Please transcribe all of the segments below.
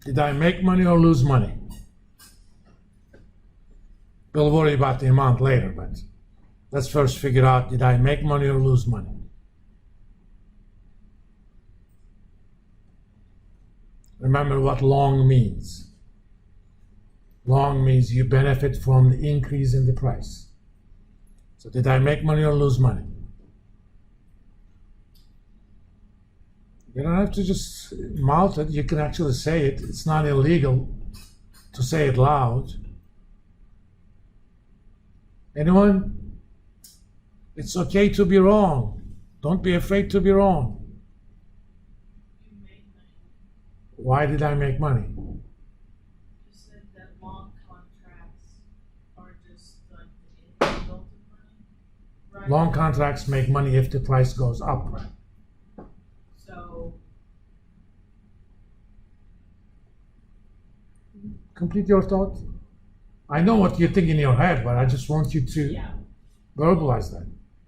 Did I make money or lose money? We'll worry about the amount later, but let's first figure out, did I make money or lose money? Remember what long means. Long means you benefit from the increase in the price. So did I make money or lose money? You don't have to just mouth it. You can actually say it. It's not illegal to say it loud. Anyone? It's okay to be wrong. Don't be afraid to be wrong. You made money. Why did I make money? You said that long contracts are just like the end result of money, right? Long contracts make money if the price goes up. So Complete your thought. I know what you think in your head, but I just want you to yeah. verbalize that.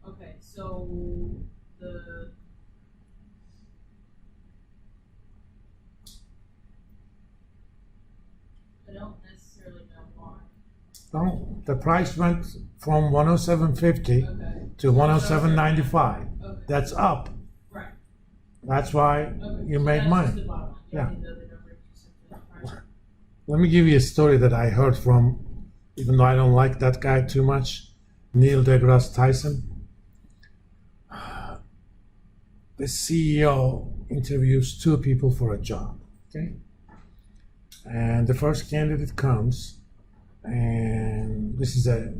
Okay, so I don't necessarily know why. No, the price went from 107.50 Okay. to 107.95. Okay. That's up. Right. That's why Okay. you So made that's money. just the bottom line. You Yeah. don't need the other number, you just have to price. Let me give you a story that I heard from, even though I don't like that guy too much, Neil deGrasse Tyson. The CEO interviews two people for a job, okay? And the first candidate comes, and this is a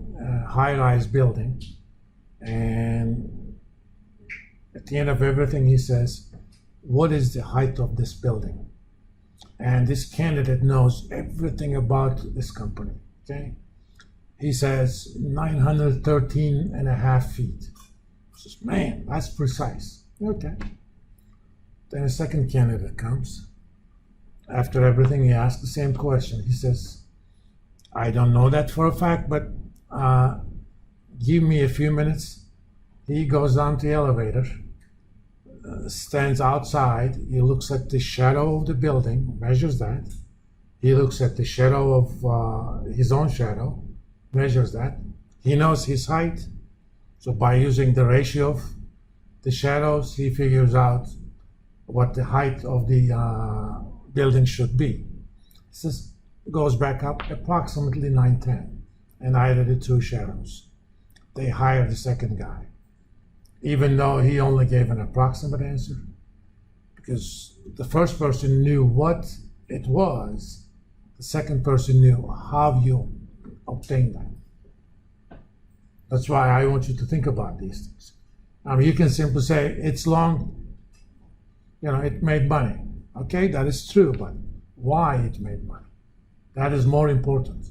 high-rise building, and at the end of everything he says, what is the height of this building? And this candidate knows everything about this company, okay? He says 913 and a half feet. He says, man, that's precise. Okay. Then a second candidate comes. After everything, he asks the same question. He says, I don't know that for a fact, but give me a few minutes. He goes down to the elevator, stands outside. He looks at the shadow of the building, measures that. He looks at the shadow of his own shadow, measures that. He knows his height. So by using the ratio of the shadows, he figures out what the height of the building should be. This goes back up approximately 910, and either the two shadows. They hire the second guy, even though he only gave an approximate answer, because the first person knew what it was, the second person knew how you obtain that. That's why I want you to think about these things. You can simply say, it's long, it made money. Okay, that is true, but why it made money? That is more important.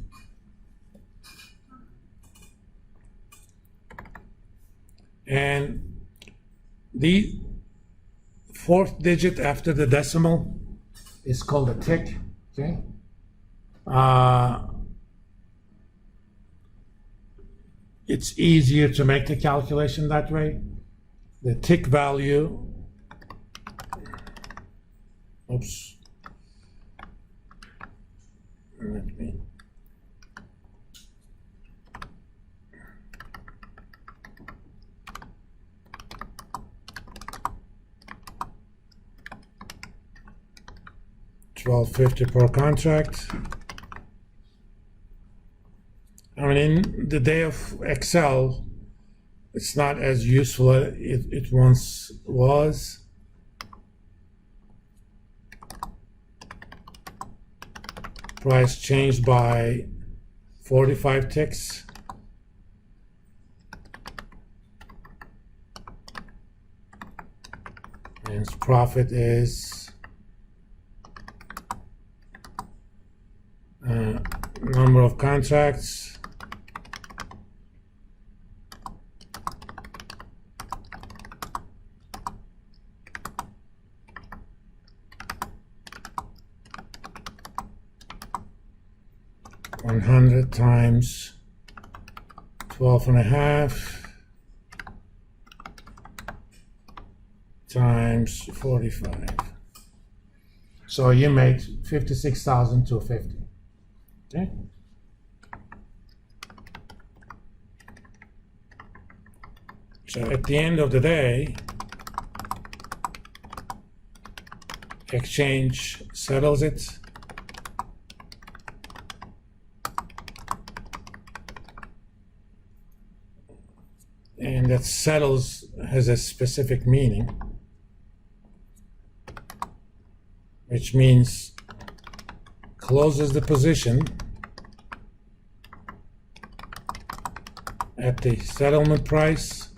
And the fourth digit after the decimal is called a tick, okay? It's easier to make the calculation that way. The tick value, oops, let me, $12.50 per contract. In the day of Excel, it's not as useful as it once was. Price changed by 45 ticks. And its profit is number of contracts. $100 times 12.5 times 45. So you made 56,250. Okay. So at the end of the day, exchange settles it. And that settles has a specific meaning, which means closes the position at the settlement price,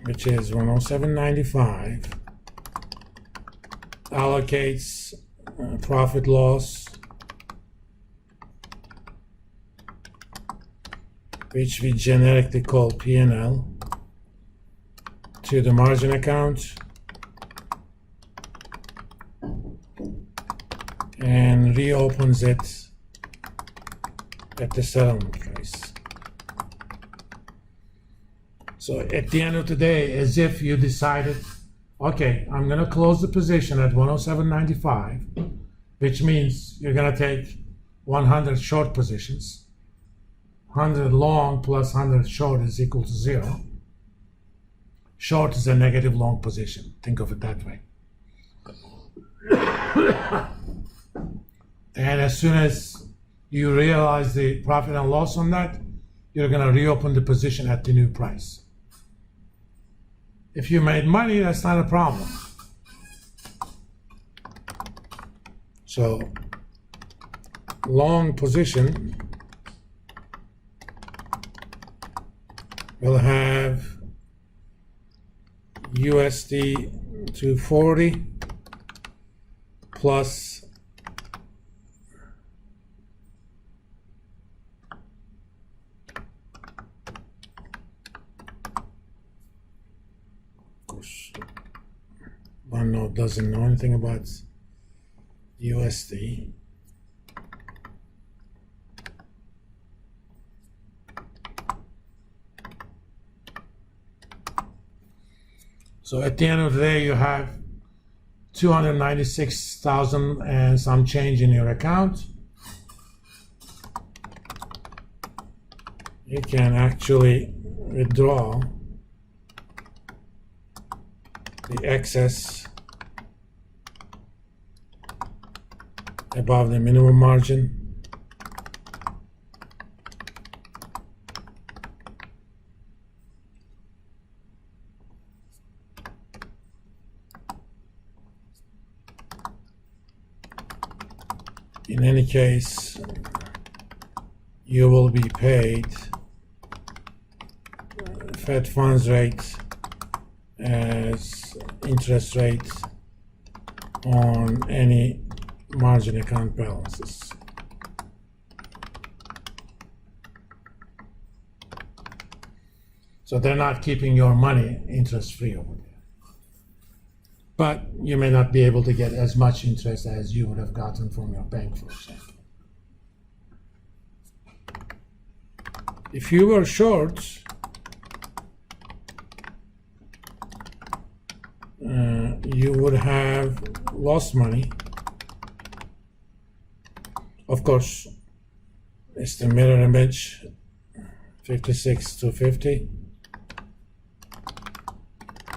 which is 107.95, allocates profit loss, which we generically call P&L, to the margin account, and reopens it at the settlement price. So at the end of the day, as if you decided, okay, I'm going to close the position at 107.95, which means you're going to take 100 short positions. 100 long plus 100 short is equal to 0. Short is a negative long position. Think of it that way. And as soon as you realize the profit and loss on that, you're going to reopen the position at the new price. If you made money, that's not a problem. So, long position will have USD 240 plus OneNote doesn't know anything about USD. So at the end of the day, you have 296,000 and some change in your account. You can actually withdraw the excess above the minimum margin. In any case, you will be paid Fed funds rate as interest rate on any margin account balances. So they're not keeping your money interest free over there. But you may not be able to get as much interest as you would have gotten from your bank, for example. If you were short, you would have lost money. Of course, it's the mirror image, 56 to 50.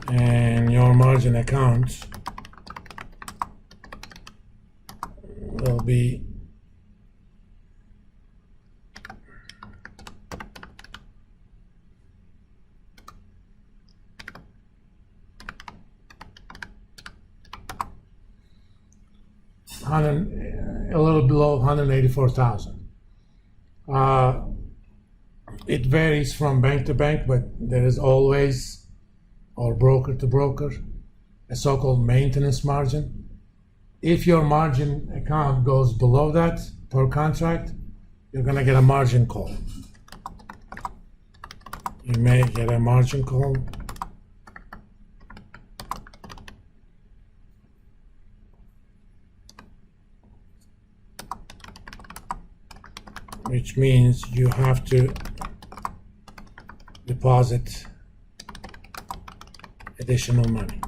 And your margin account will be a little below 184,000. It varies from bank to bank, but there is always, or broker to broker, a so-called maintenance margin. If your margin account goes below that per contract, you're going to get a margin call. You may get a margin call. Which means you have to deposit a additional money.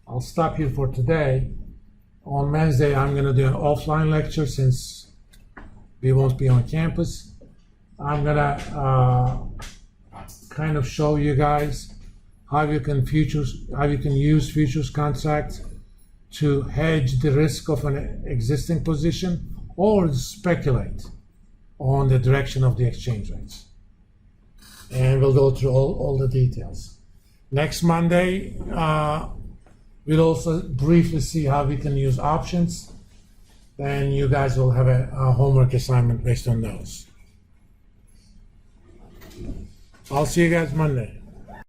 I'll stop here for today. On Wednesday, I'm going to do an offline lecture since we won't be on campus. I'm going to kind of show you guys how you can use futures contracts to hedge the risk of an existing position or speculate on the direction of the exchange rates. And we'll go through all the details. Next Monday, we'll also briefly see how we can use options. Then you guys will have a homework assignment based on those. I'll see you guys Monday.